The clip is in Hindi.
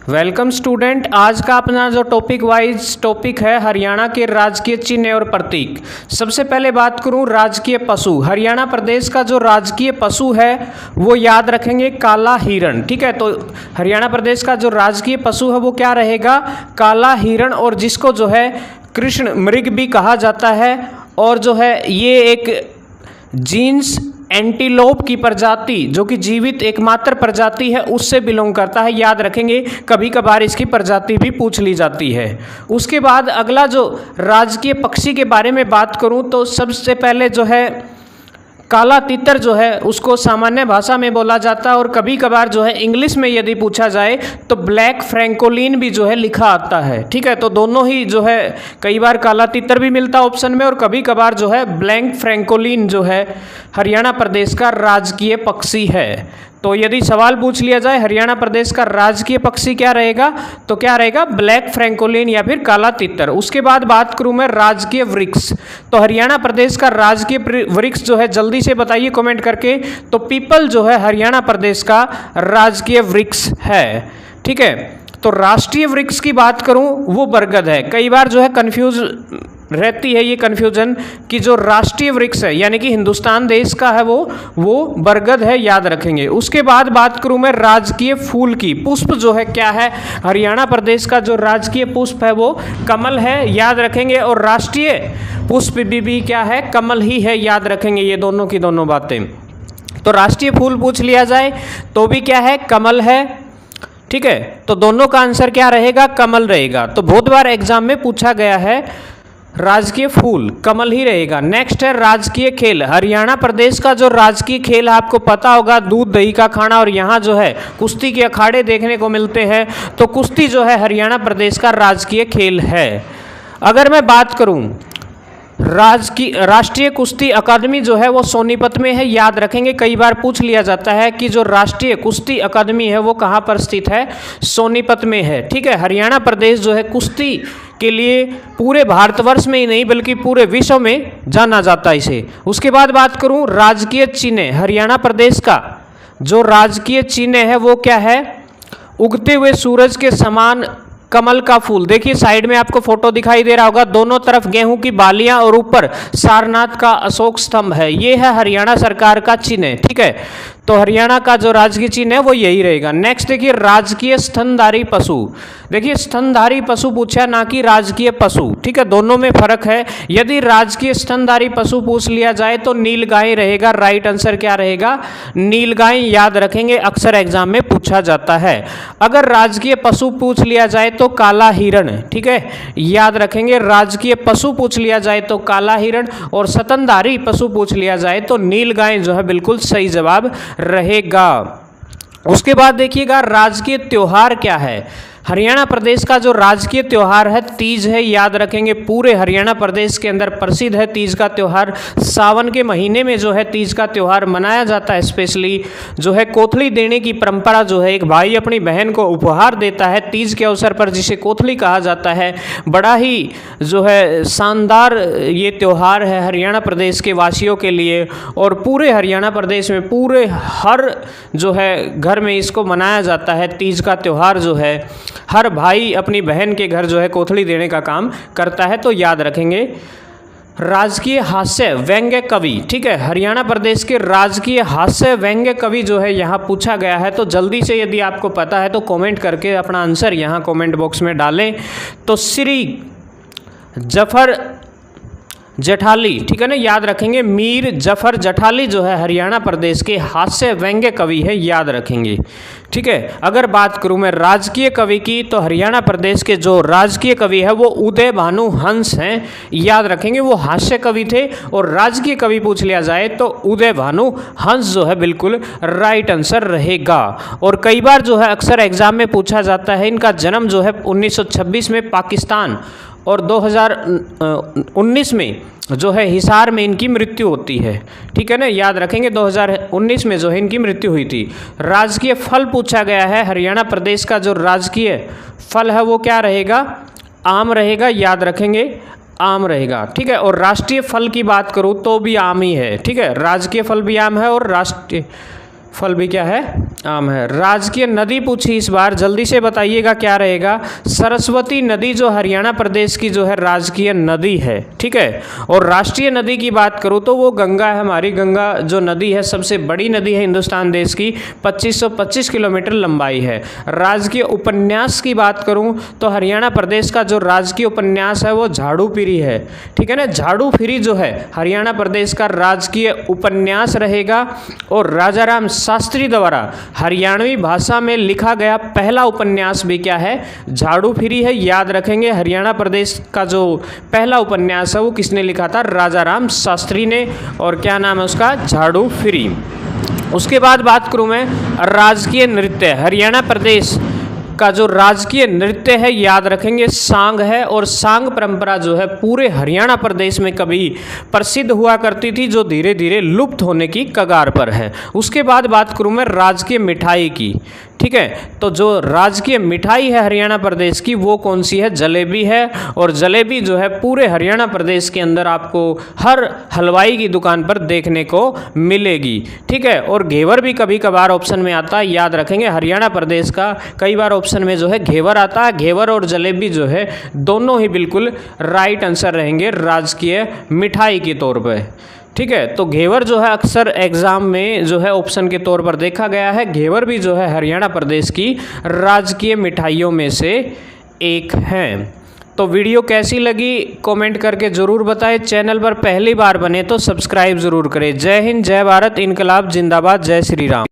Welcome student. आज का अपना जो टॉपिक वाइज टॉपिक है हरियाणा के राजकीय चिन्ह और प्रतीक। सबसे पहले बात करूं राजकीय पशु। हरियाणा प्रदेश का जो राजकीय पशु है वो याद रखेंगे काला हिरण। ठीक है, तो हरियाणा प्रदेश का जो राजकीय पशु है वो क्या रहेगा? काला हिरण, और जिसको जो है कृष्ण मृग भी कहा जाता है। और जो है ये एक जीन्स एंटीलोप की प्रजाति जो कि जीवित एकमात्र प्रजाति है उससे बिलोंग करता है। याद रखेंगे, कभी कभार इसकी प्रजाति भी पूछ ली जाती है। उसके बाद अगला जो राजकीय पक्षी के बारे में बात करूं तो सबसे पहले जो है काला तितर जो है उसको सामान्य भाषा में बोला जाता है, और कभी कभार जो है इंग्लिश में यदि पूछा जाए तो ब्लैक फ्रैंकोलिन भी जो है लिखा आता है। ठीक है, तो दोनों ही जो है कई बार काला तितर भी मिलता है ऑप्शन में, और कभी कभार जो है ब्लैक फ्रैंकोलिन जो है हरियाणा प्रदेश का राजकीय पक्षी है। तो यदि सवाल पूछ लिया जाए हरियाणा प्रदेश का राजकीय पक्षी क्या रहेगा, तो क्या रहेगा? ब्लैक फ्रैंकोलिन या फिर काला तितर। उसके बाद बात करूं मैं राजकीय वृक्ष। तो हरियाणा प्रदेश का राजकीय वृक्ष जो है जल्दी से बताइए कमेंट करके। तो पीपल जो है हरियाणा प्रदेश का राजकीय वृक्ष है। ठीक है, तो राष्ट्रीय वृक्ष की बात करूं वो बरगद है। कई बार जो है कंफ्यूज रहती है ये कन्फ्यूजन कि जो राष्ट्रीय वृक्ष है यानी कि हिंदुस्तान देश का है वो बरगद है, याद रखेंगे। उसके बाद बात करूं मैं राजकीय फूल की। पुष्प जो है क्या है? हरियाणा प्रदेश का जो राजकीय पुष्प है वो कमल है, याद रखेंगे। और राष्ट्रीय पुष्प भी क्या है? कमल ही है, याद रखेंगे ये दोनों की दोनों बातें। तो राष्ट्रीय फूल पूछ लिया जाए तो भी क्या है? कमल है। ठीक है, तो दोनों का आंसर क्या रहेगा? कमल रहेगा। तो बहुत बार एग्जाम में पूछा गया है राजकीय फूल कमल ही रहेगा। नेक्स्ट है राजकीय खेल। हरियाणा प्रदेश का जो राजकीय खेल है आपको पता होगा दूध दही का खाना, और यहाँ जो है कुश्ती के अखाड़े देखने को मिलते हैं। तो कुश्ती जो है हरियाणा प्रदेश का राजकीय खेल है। अगर मैं बात करूँ राष्ट्रीय कुश्ती अकादमी जो है वो सोनीपत में है, याद रखेंगे। कई बार पूछ लिया जाता है कि जो राष्ट्रीय कुश्ती अकादमी है वो कहाँ पर स्थित है? सोनीपत में है। ठीक है, हरियाणा प्रदेश जो है कुश्ती के लिए पूरे भारतवर्ष में ही नहीं बल्कि पूरे विश्व में जाना जाता है इसे। उसके बाद बात करूं राजकीय चिन्ह। हरियाणा प्रदेश का जो राजकीय चिन्ह है वो क्या है? उगते हुए सूरज के समान कमल का फूल। देखिए साइड में आपको फोटो दिखाई दे रहा होगा, दोनों तरफ गेहूं की बालियां और ऊपर सारनाथ का अशोक स्तंभ है। ये है हरियाणा सरकार का चिन्ह। ठीक है, तो हरियाणा का जो राजकीय चिन्ह है वो यही रहेगा। नेक्स्ट देखिए राजकीय स्तनधारी पशु। देखिए स्तनधारी पशु पूछा ना कि राजकीय पशु। ठीक है, दोनों में फर्क है। यदि राजकीय स्तनधारी पशु पूछ लिया जाए तो नीलगाय रहेगा। राइट आंसर क्या रहेगा? नीलगाय, याद रखेंगे, अक्सर एग्जाम में पूछा जाता है। अगर राजकीय पशु पूछ लिया जाए तो काला हिरण। ठीक है, याद रखेंगे, राजकीय पशु पूछ लिया जाए तो काला हिरण, और स्तनधारी पशु पूछ लिया जाए तो नीलगाय जो है बिल्कुल सही जवाब रहेगा। उसके बाद देखिएगा राजकीय त्योहार क्या है। हरियाणा प्रदेश का जो राजकीय त्योहार है तीज है, याद रखेंगे। पूरे हरियाणा प्रदेश के अंदर प्रसिद्ध है तीज का त्योहार। सावन के महीने में जो है तीज का त्योहार मनाया जाता है। स्पेशली जो है कोथली देने की परंपरा जो है, एक भाई अपनी बहन को उपहार देता है तीज के अवसर पर, जिसे कोथली कहा जाता है। बड़ा ही जो है शानदार ये त्योहार है हरियाणा प्रदेश के वासियों के लिए, और पूरे हरियाणा प्रदेश में पूरे हर जो है घर में इसको मनाया जाता है। तीज का त्योहार जो है हर भाई अपनी बहन के घर जो है कोथली देने का काम करता है। तो याद रखेंगे राजकीय हास्य व्यंग्य कवि। ठीक है, हरियाणा प्रदेश के राजकीय हास्य व्यंग्य कवि जो है यहाँ पूछा गया है। तो जल्दी से यदि आपको पता है तो कमेंट करके अपना आंसर यहाँ कमेंट बॉक्स में डालें। तो श्री जफर जठाली, ठीक है ना, याद रखेंगे। मीर जफर जठाली जो है हरियाणा प्रदेश के हास्य व्यंग्य कवि है, याद रखेंगे। ठीक है, अगर बात करूं मैं राजकीय कवि की तो हरियाणा प्रदेश के जो राजकीय कवि है वो उदय भानु हंस हैं, याद रखेंगे। वो हास्य कवि थे, और राजकीय कवि पूछ लिया जाए तो उदय भानु हंस जो है बिल्कुल राइट आंसर रहेगा। और कई बार जो है अक्सर एग्जाम में पूछा जाता है, इनका जन्म जो है 1926 में पाकिस्तान और 2019 में जो है हिसार में इनकी मृत्यु होती है। ठीक है ना, याद रखेंगे 2019 में जो है इनकी मृत्यु हुई थी। राजकीय फल पूछा गया है। हरियाणा प्रदेश का जो राजकीय फल है वो क्या रहेगा? आम रहेगा, याद रखेंगे, आम रहेगा। ठीक है, और राष्ट्रीय फल की बात करूँ तो भी आम ही है। ठीक है, राजकीय फल भी आम है और राष्ट्रीय फल भी क्या है, आम है। राजकीय नदी पूछी इस बार, जल्दी से बताइएगा क्या रहेगा। सरस्वती नदी जो हरियाणा प्रदेश की जो है राजकीय नदी है, ठीक है। और राष्ट्रीय नदी की बात करूँ तो वो गंगा है, हमारी गंगा जो नदी है सबसे बड़ी नदी है हिंदुस्तान देश की, 2525 किलोमीटर लंबाई है। राजकीय उपन्यास की बात करूँ तो हरियाणा प्रदेश का जो राजकीय उपन्यास है वो झाड़ू फिरी है, ठीक है ना। झाड़ू फिरी जो है हरियाणा प्रदेश का राजकीय उपन्यास रहेगा। और राजा राम शास्त्री द्वारा हरियाणवी भाषा में लिखा गया पहला उपन्यास भी क्या है, झाड़ू फिरी है। याद रखेंगे हरियाणा प्रदेश का जो पहला उपन्यास है वो किसने लिखा था, राजा राम शास्त्री ने, और क्या नाम है उसका, झाड़ू फिरी। उसके बाद बात करूं मैं राजकीय नृत्य, हरियाणा प्रदेश का जो राजकीय नृत्य है याद रखेंगे सांग है। और सांग परंपरा जो है पूरे हरियाणा प्रदेश में कभी प्रसिद्ध हुआ करती थी, जो धीरे धीरे लुप्त होने की कगार पर है। उसके बाद बात करूं मैं राजकीय मिठाई की, ठीक है। तो जो राजकीय मिठाई है हरियाणा प्रदेश की वो कौन सी है, जलेबी है। और जलेबी जो है पूरे हरियाणा प्रदेश के अंदर आपको हर हलवाई की दुकान पर देखने को मिलेगी, ठीक है। और घेवर भी कभी कभार ऑप्शन में आता है, याद रखेंगे हरियाणा प्रदेश का कई बार ऑप्शन में जो है घेवर आता है। घेवर और जलेबी जो है दोनों ही बिल्कुल राइट आंसर रहेंगे राजकीय मिठाई के तौर पर, ठीक है। तो घेवर जो है अक्सर एग्जाम में जो है ऑप्शन के तौर पर देखा गया है। घेवर भी जो है हरियाणा प्रदेश की राजकीय मिठाइयों में से एक है। तो वीडियो कैसी लगी कमेंट करके ज़रूर बताएं। चैनल पर पहली बार बने तो सब्सक्राइब ज़रूर करें। जय हिंद, जय भारत, इनकलाब जिंदाबाद, जय श्री राम।